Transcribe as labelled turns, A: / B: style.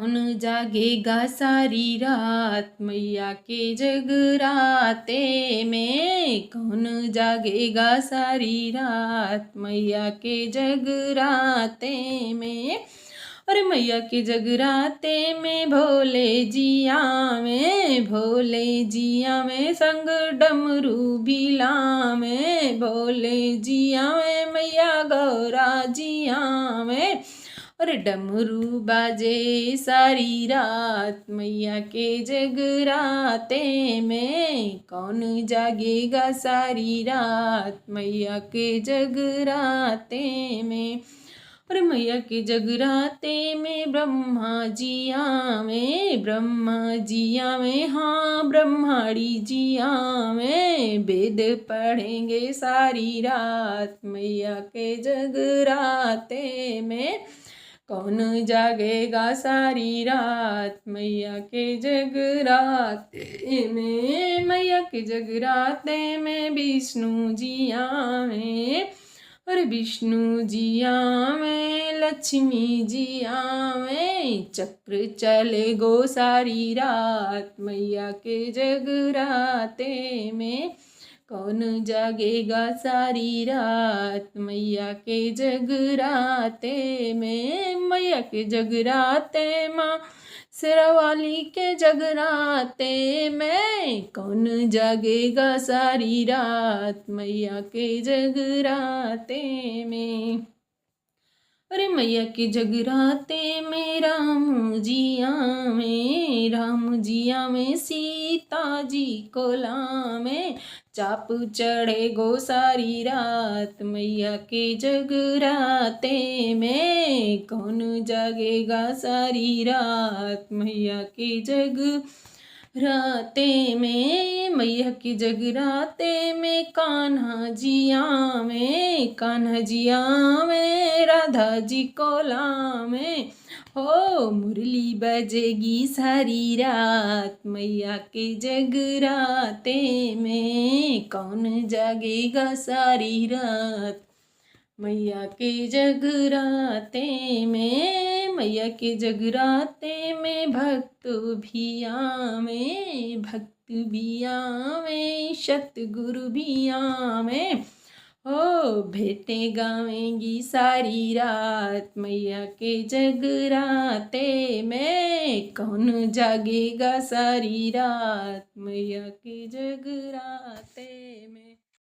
A: कौन जागेगा सारी रात मैया के जगराते में। कौन जागेगा सारी रात मैया के जगराते में। अरे मैया के जगराते में भोले जिया में, भोले जिया में संग डमरू भिला में, भोले जिया में मैया गौरा जिया में। अरे डमरू बाजे सारी रात मैया के जगराते में। कौन जागेगा सारी रात मैया के जगराते में। अरे मैया के जगराते में ब्रह्मा जिया में, ब्रह्मा जिया में, हाँ ब्रह्माड़ी जिया में। वेद पढ़ेंगे सारी रात मैया के जगराते में। कौन जागेगा सारी रात मैया के जगराते में। मैया के जगराते में विष्णु जिया में, और विष्णु जिया में, लक्ष्मी जिया में। चक्र चले गो सारी रात मैया के जगराते में। कौन जागेगा सारी रात मैया के जगराते में। मैया के जगराते माँ शेरावाली के जगराते में। कौन जागेगा सारी रात मैया के जगराते में। अरे मैया के जगराते में राम जिया में, राम जिया में, सीता जी को लामे। चाप चढ़े गो सारी रात मैया के जगराते में। कौन जागेगा सारी रात मैया के जगराते में। मैया के जगराते में कान्हा जिया में, कान्हा जिया में, राधा जी को लामे। हो मुरली बजेगी सारी रात मैया के जगराते में। कौन जागेगा सारी रात मैया के जगराते में। मैया के जगराते में भक्त भी आवे, भक्त भी आवे, सतगुरु भी आवे। ओ भेंटे गावेंगी सारी रात मैया के जगराते में। कौन जागेगा सारी रात मैया के जगराते में।